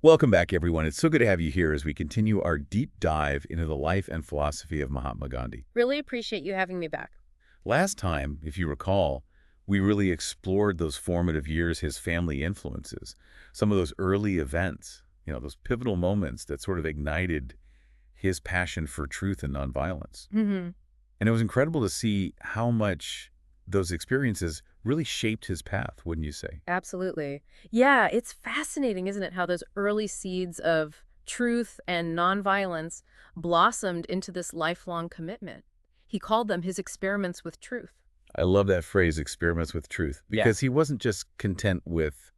Welcome back, everyone. It's so good to have you here as we continue our deep dive into the life and philosophy of Mahatma Gandhi. Really appreciate you having me back. Last time, if you recall, we really explored those formative years, his family influences, some of those early events, those pivotal moments that sort of ignited his passion for truth and nonviolence. hmm And it was incredible to see how much those experiences really shaped his path, wouldn't you say? Absolutely. Yeah, it's fascinating, isn't it, how those early seeds of truth and nonviolence blossomed into this lifelong commitment. He called them his experiments with truth. I love that phrase, experiments with truth, Yeah. because he wasn't just content with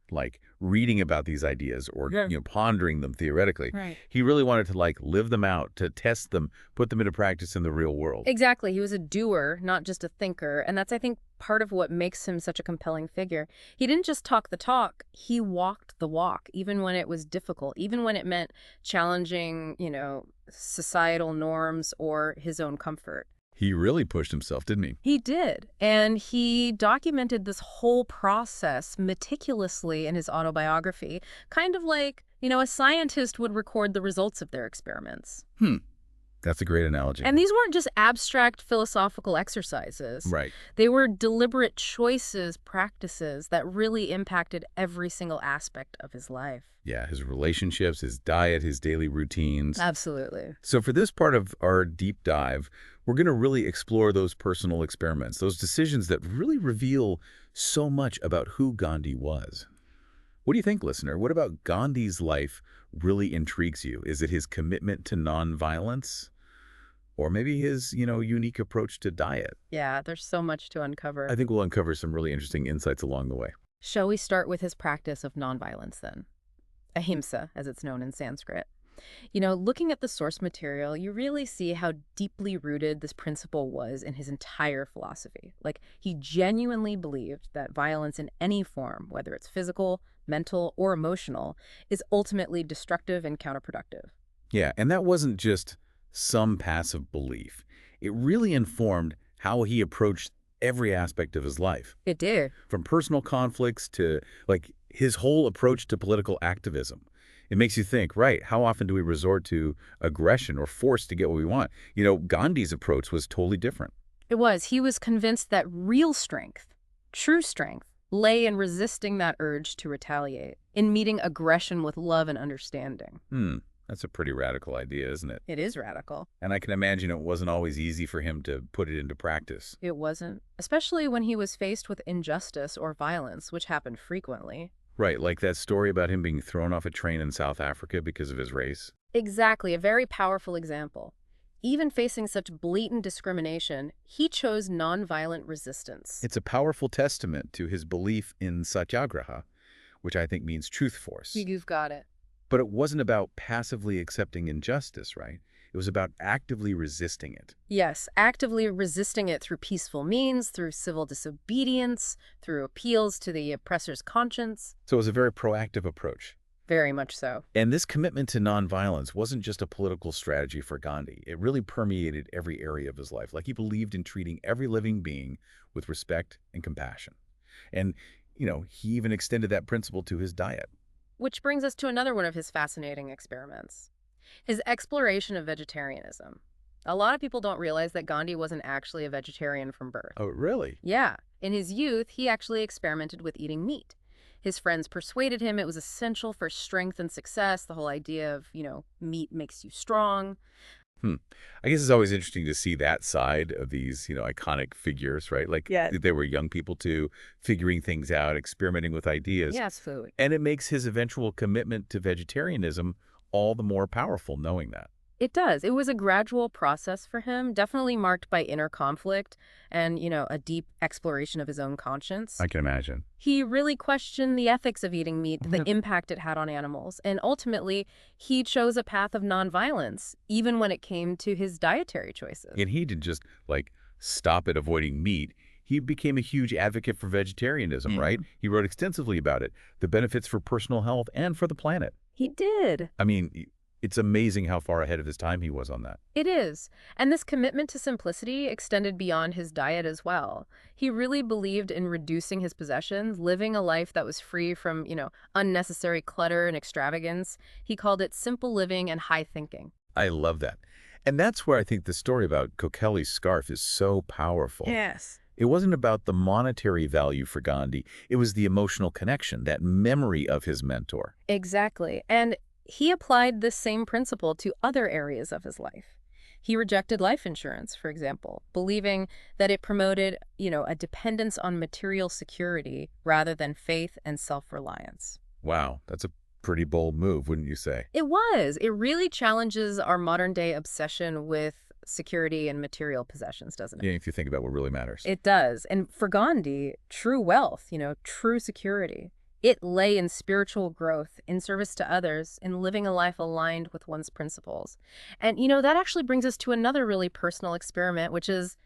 reading about these ideas or Yeah. pondering them theoretically. Right. He really wanted to live them out, to test them, put them into practice in the real world. Exactly. He was a doer, not just a thinker. And that's, I think, part of what makes him such a compelling figure. He didn't just talk the talk, he walked the walk, even when it was difficult, even when it meant challenging, societal norms or his own comfort. He really pushed himself, didn't he? He did. And he documented this whole process meticulously in his autobiography, kind of like, a scientist would record the results of their experiments. That's a great analogy. And these weren't just abstract philosophical exercises. Right. They were deliberate choices, practices that really impacted every single aspect of his life. Yeah, his relationships, his diet, his daily routines. Absolutely. So for this part of our deep dive, we're going to really explore those personal experiments, those decisions that really reveal so much about who Gandhi was. What do you think, listener? What about Gandhi's life really intrigues you? Is it his commitment to nonviolence? Or maybe his, unique approach to diet? Yeah, there's so much to uncover. I think we'll uncover some really interesting insights along the way. Shall we start with his practice of nonviolence then? Ahimsa, as it's known in Sanskrit. Looking at the source material, you really see how deeply rooted this principle was in his entire philosophy. He genuinely believed that violence in any form, whether it's physical, mental, or emotional, is ultimately destructive and counterproductive. Yeah, and that wasn't just some passive belief. It really informed how he approached every aspect of his life, It did. from personal conflicts to, his whole approach to political activism. It makes you think, right, how often do we resort to aggression or force to get what we want? Gandhi's approach was totally different. It was. He was convinced that real strength, true strength, lay in resisting that urge to retaliate, in meeting aggression with love and understanding. That's a pretty radical idea, isn't it? It is radical. And I can imagine it wasn't always easy for him to put it into practice. It wasn't, especially when he was faced with injustice or violence, which happened frequently. Right, like that story about him being thrown off a train in South Africa because of his race. Exactly, a very powerful example. Even facing such blatant discrimination, he chose nonviolent resistance. It's a powerful testament to his belief in satyagraha, which I think means truth force. You've got it. But it wasn't about passively accepting injustice, right? It was about actively resisting it. Yes, actively resisting it through peaceful means, through civil disobedience, through appeals to the oppressor's conscience. So it was a very proactive approach. Very much so. And this commitment to nonviolence wasn't just a political strategy for Gandhi. It really permeated every area of his life. He believed in treating every living being with respect and compassion. And, he even extended that principle to his diet. Which brings us to another one of his fascinating experiments. His exploration of vegetarianism. A lot of people don't realize that Gandhi wasn't actually a vegetarian from birth. Oh, really? Yeah. In his youth, he actually experimented with eating meat. His friends persuaded him it was essential for strength and success, the whole idea of, meat makes you strong. I guess it's always interesting to see that side of these, iconic figures, right? Yeah. They were young people too, figuring things out, experimenting with ideas. Yes, food. And it makes his eventual commitment to vegetarianism all the more powerful knowing that. It does. It was a gradual process for him, definitely marked by inner conflict and, a deep exploration of his own conscience. I can imagine. He really questioned the ethics of eating meat, the impact it had on animals, and ultimately, he chose a path of nonviolence, even when it came to his dietary choices. And he didn't just, stop at avoiding meat. He became a huge advocate for vegetarianism, right? He wrote extensively about it, the benefits for personal health and for the planet. He did. I mean, It's amazing how far ahead of his time he was on that. It is. And this commitment to simplicity extended beyond his diet as well. He really believed in reducing his possessions, living a life that was free from, unnecessary clutter and extravagance. He called it simple living and high thinking. I love that. And that's where I think the story about Kokeli's scarf is so powerful. Yes. It wasn't about the monetary value for Gandhi. It was the emotional connection, that memory of his mentor. Exactly. And he applied this same principle to other areas of his life. He rejected life insurance, for example, believing that it promoted, a dependence on material security rather than faith and self-reliance. Wow, that's a pretty bold move, wouldn't you say? It was. It really challenges our modern day obsession with security and material possessions, doesn't it? Yeah, if you think about what really matters. It does. And for Gandhi, true wealth, true security, it lay in spiritual growth, in service to others, in living a life aligned with one's principles. And, that actually brings us to another really personal experiment, which is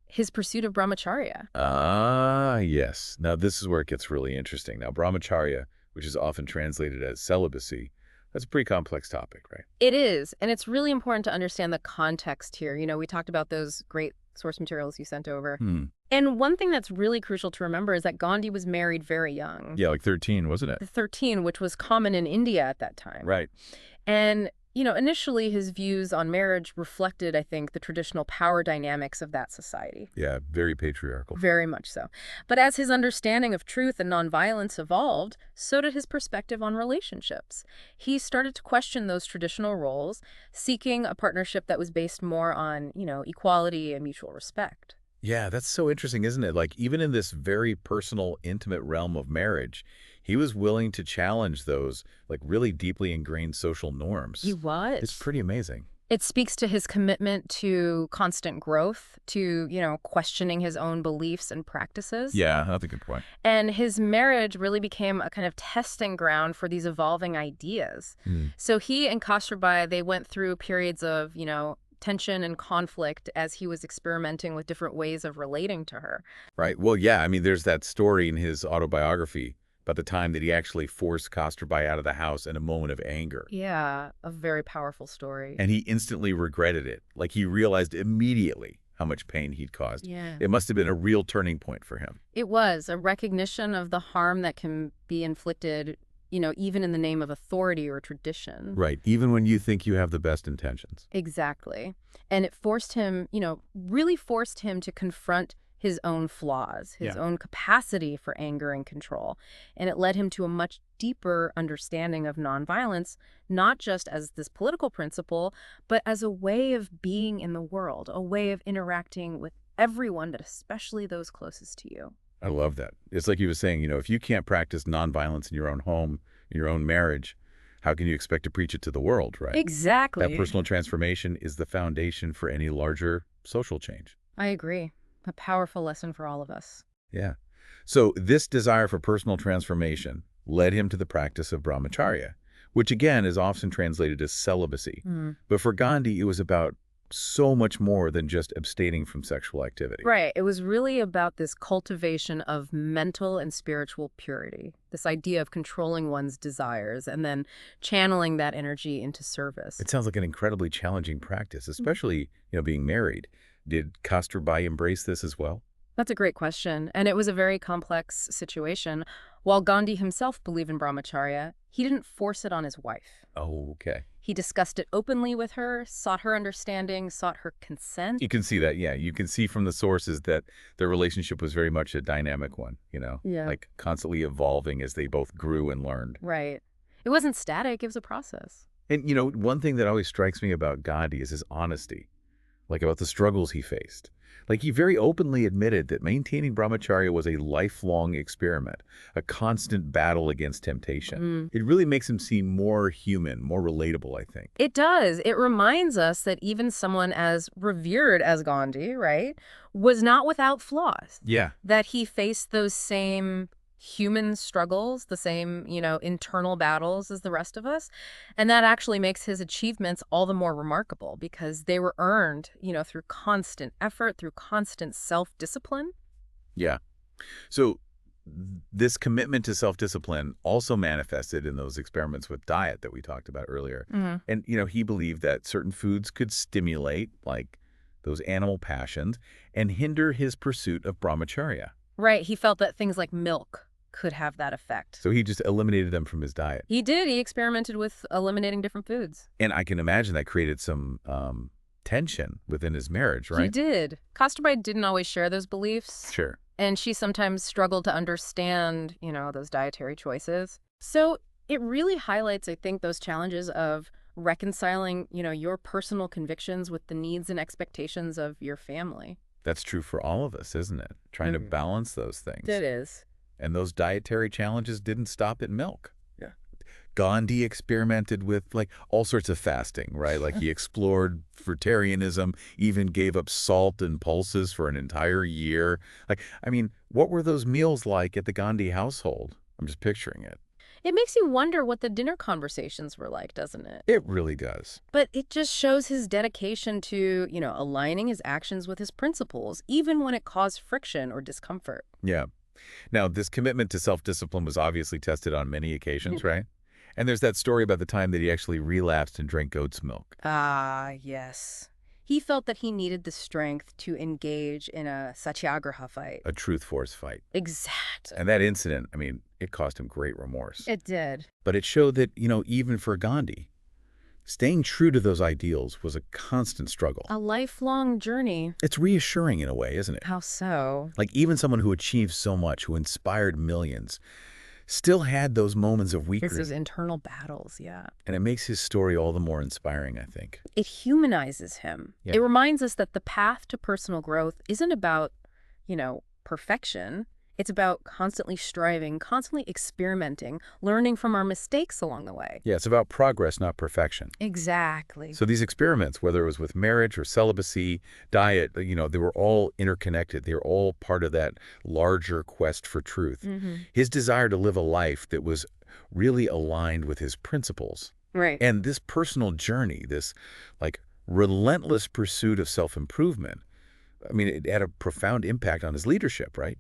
his pursuit of brahmacharya. Ah, yes. Now, this is where it gets really interesting. Now, brahmacharya, which is often translated as celibacy, that's a pretty complex topic, right? It is. And it's really important to understand the context here. We talked about those great source materials you sent over. Hmm. And one thing that's really crucial to remember is that Gandhi was married very young. Yeah, like 13, wasn't it? 13, which was common in India at that time. Right. And, initially his views on marriage reflected, I think, the traditional power dynamics of that society. Yeah, very patriarchal. Very much so. But as his understanding of truth and nonviolence evolved, so did his perspective on relationships. He started to question those traditional roles, seeking a partnership that was based more on, equality and mutual respect. Yeah, that's so interesting, isn't it? Like, even in this very personal, intimate realm of marriage, he was willing to challenge those, like, really deeply ingrained social norms. He was. It's pretty amazing. It speaks to his commitment to constant growth, to, questioning his own beliefs and practices. Yeah, that's a good point. And his marriage really became a kind of testing ground for these evolving ideas. Mm. So he and Kasturbai, they went through periods of, tension and conflict as he was experimenting with different ways of relating to her. Right. Well, yeah, I mean, there's that story in his autobiography about the time that he actually forced Kasturbai out of the house in a moment of anger. Yeah, a very powerful story. And he instantly regretted it. Like, he realized immediately how much pain he'd caused. Yeah. It must have been a real turning point for him. It was a recognition of the harm that can be inflicted, even in the name of authority or tradition. Right. Even when you think you have the best intentions. Exactly. And it forced him, really forced him to confront his own flaws, his own capacity for anger and control. And it led him to a much deeper understanding of nonviolence, not just as this political principle, but as a way of being in the world, a way of interacting with everyone, but especially those closest to you. I love that. It's like he was saying, if you can't practice nonviolence in your own home, in your own marriage, how can you expect to preach it to the world, right? Exactly. That personal transformation is the foundation for any larger social change. I agree. A powerful lesson for all of us. Yeah. So this desire for personal transformation led him to the practice of brahmacharya, which again is often translated as celibacy. But for Gandhi, it was about so much more than just abstaining from sexual activity. Right. It was really about this cultivation of mental and spiritual purity, this idea of controlling one's desires and then channeling that energy into service. It sounds like an incredibly challenging practice, especially, being married. Did Kasturbai embrace this as well? That's a great question. And it was a very complex situation. While Gandhi himself believed in brahmacharya, he didn't force it on his wife. Oh, okay. He discussed it openly with her, sought her understanding, sought her consent. You can see that, yeah. You can see from the sources that their relationship was very much a dynamic one, Yeah. like constantly evolving as they both grew and learned. Right. It wasn't static, it was a process. And, one thing that always strikes me about Gandhi is his honesty, like about the struggles he faced. Like, he very openly admitted that maintaining brahmacharya was a lifelong experiment, a constant battle against temptation. It really makes him seem more human, more relatable, I think. It does. It reminds us that even someone as revered as Gandhi, right, was not without flaws. Yeah. That he faced those same human struggles, the same, internal battles as the rest of us. And that actually makes his achievements all the more remarkable because they were earned, through constant effort, through constant self-discipline. Yeah. So This commitment to self-discipline also manifested in those experiments with diet that we talked about earlier. Mhm. And, he believed that certain foods could stimulate, like those animal passions, and hinder his pursuit of brahmacharya. Right, he felt that things like milk could have that effect. So he just eliminated them from his diet. He did. He experimented with eliminating different foods. And I can imagine that created some tension within his marriage, He right? did. Kosterby didn't always share those beliefs, Sure. and she sometimes struggled to understand, those dietary choices. So it really highlights, I think, those challenges of reconciling, your personal convictions with the needs and expectations of your family. That's true for all of us, isn't it? Trying to Mm. balance those It things. is. And those dietary challenges didn't stop at milk. Yeah. Gandhi experimented with like all sorts of fasting, right? Like he explored fruitarianism, even gave up salt and pulses for an entire year. Like, I mean, what were those meals like at the Gandhi household? I'm just picturing it. It makes you wonder what the dinner conversations were like, doesn't it? It really does. But it just shows his dedication to, aligning his actions with his principles, even when it caused friction or discomfort. Yeah. Now, this commitment to self-discipline was obviously tested on many occasions, right? And there's that story about the time that he actually relapsed and drank goat's milk. Ah, yes. He felt that he needed the strength to engage in a satyagraha fight. A truth force fight. Exactly. And that incident, I mean, it caused him great remorse. It did. But it showed that, even for Gandhi, staying true to those ideals was a constant struggle. A lifelong journey. It's reassuring in a way, isn't it? How so? Like even someone who achieved so much, who inspired millions, still had those moments of It's weakness. those internal battles, yeah. And it makes his story all the more inspiring, I think. It humanizes him. Yeah. It reminds us that the path to personal growth isn't about, perfection. It's about constantly striving, constantly experimenting, learning from our mistakes along the way. Yeah, it's about progress, not perfection. Exactly. So these experiments, whether it was with marriage or celibacy, diet, they were all interconnected. They were all part of that larger quest for truth. His desire to live a life that was really aligned with his principles. Right. And this personal journey, this like relentless pursuit of self-improvement, I mean, it had a profound impact on his leadership, right?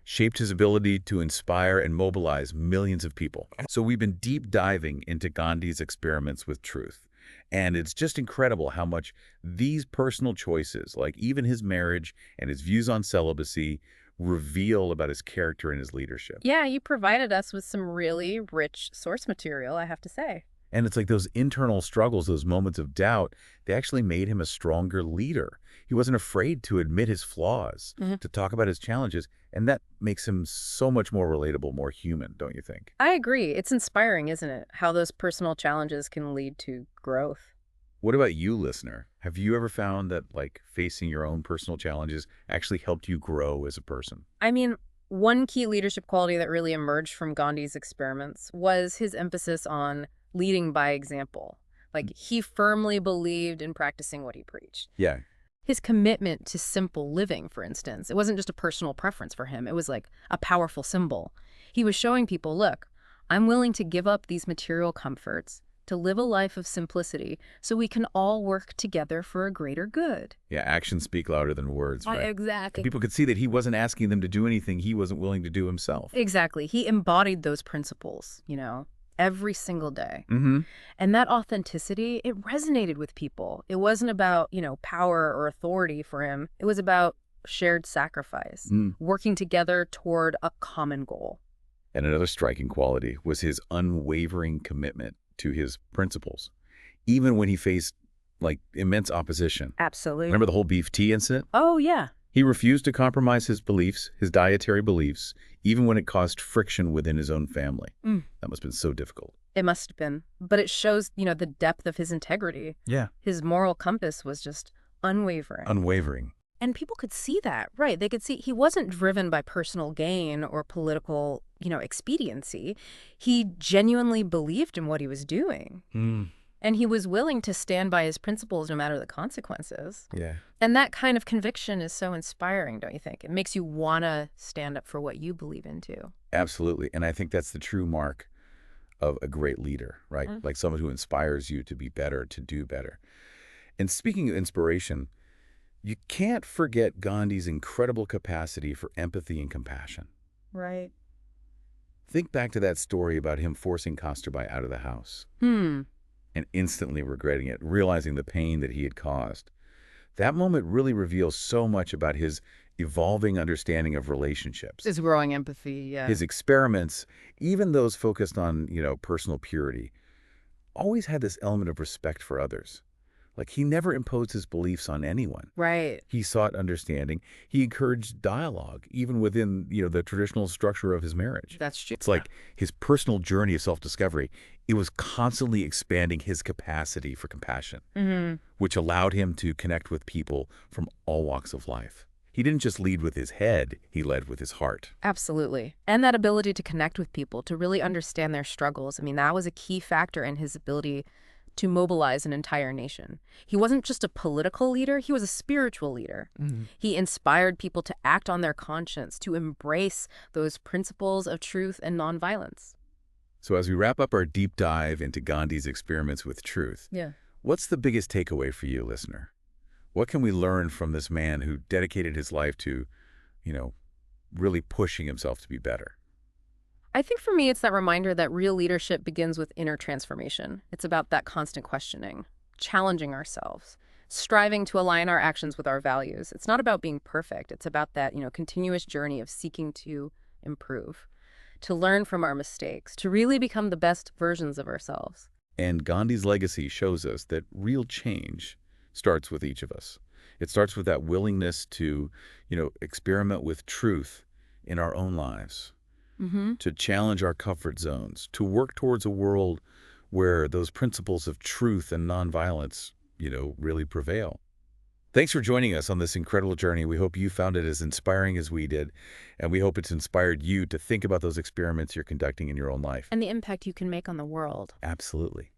Shaped his ability to inspire and mobilize millions of people. So we've been deep diving into Gandhi's experiments with truth. And it's just incredible how much these personal choices, like even his marriage and his views on celibacy, reveal about his character and his leadership. Yeah, you provided us with some really rich source material, I have to say. And it's like those internal struggles, those moments of doubt, they actually made him a stronger leader. He wasn't afraid to admit his flaws, to talk about his challenges, and that makes him so much more relatable, more human, don't you think? I agree. It's inspiring, isn't it? How those personal challenges can lead to growth. What about you, listener? Have you ever found that, like, facing your own personal challenges actually helped you grow as a person? I mean, one key leadership quality that really emerged from Gandhi's experiments was his emphasis on leading by example. Like, he firmly believed in practicing what he preached. Yeah. His commitment to simple living, for instance, it wasn't just a personal preference for him. It was like a powerful symbol. He was showing people, look, I'm willing to give up these material comforts to live a life of simplicity so we can all work together for a greater good. Yeah, actions speak louder than words, right? Exactly. People could see that he wasn't asking them to do anything he wasn't willing to do himself. Exactly. He embodied those principles, every single day. Mm-hmm. And that authenticity, it resonated with people. It wasn't about, power or authority for him. It was about shared sacrifice, working together toward a common goal. And another striking quality was his unwavering commitment to his principles, even when he faced, like, immense opposition. Absolutely. Remember the whole beef tea incident? Oh, yeah. He refused to compromise his beliefs, his dietary beliefs, even when it caused friction within his own family. That must have been so difficult. It must have been. But it shows, the depth of his integrity. Yeah. His moral compass was just unwavering. Unwavering. And people could see that, right? They could see he wasn't driven by personal gain or political, expediency. He genuinely believed in what he was doing. And he was willing to stand by his principles no matter the consequences. Yeah. And that kind of conviction is so inspiring, don't you think? It makes you want to stand up for what you believe in, too. Absolutely. And I think that's the true mark of a great leader, right? Like someone who inspires you to be better, to do better. And speaking of inspiration, you can't forget Gandhi's incredible capacity for empathy and compassion. Right. Think back to that story about him forcing Kosterby out of the house Hmm. and instantly regretting it, realizing the pain that he had caused. That moment really reveals so much about his evolving understanding of relationships. Is growing empathy, yeah. His experiments, even those focused on, personal purity, always had this element of respect for others. Like, he never imposed his beliefs on anyone. Right. He sought understanding. He encouraged dialogue, even within, the traditional structure of his marriage. That's true. It's like his personal journey of self-discovery. It was constantly expanding his capacity for compassion, Hmm. which allowed him to connect with people from all walks of life. He didn't just lead with his head, he led with his heart. Absolutely. And that ability to connect with people, to really understand their struggles. I mean, that was a key factor in his ability to mobilize an entire nation. He wasn't just a political leader, he was a spiritual leader. He inspired people to act on their conscience, to embrace those principles of truth and nonviolence. So as we wrap up our deep dive into Gandhi's experiments with truth, Yeah. what's the biggest takeaway for you, listener? What can we learn from this man who dedicated his life to, you know, really pushing himself to be better? I think for me, it's that reminder that real leadership begins with inner transformation. It's about that constant questioning, challenging ourselves, striving to align our actions with our values. It's not about being perfect. It's about that, continuous journey of seeking to improve, to learn from our mistakes, to really become the best versions of ourselves. And Gandhi's legacy shows us that real change starts with each of us. It starts with that willingness to, experiment with truth in our own lives, Mm-hmm. to challenge our comfort zones, to work towards a world where those principles of truth and nonviolence, really prevail. Thanks for joining us on this incredible journey. We hope you found it as inspiring as we did, and we hope it's inspired you to think about those experiments you're conducting in your own life. And the impact you can make on the world. Absolutely.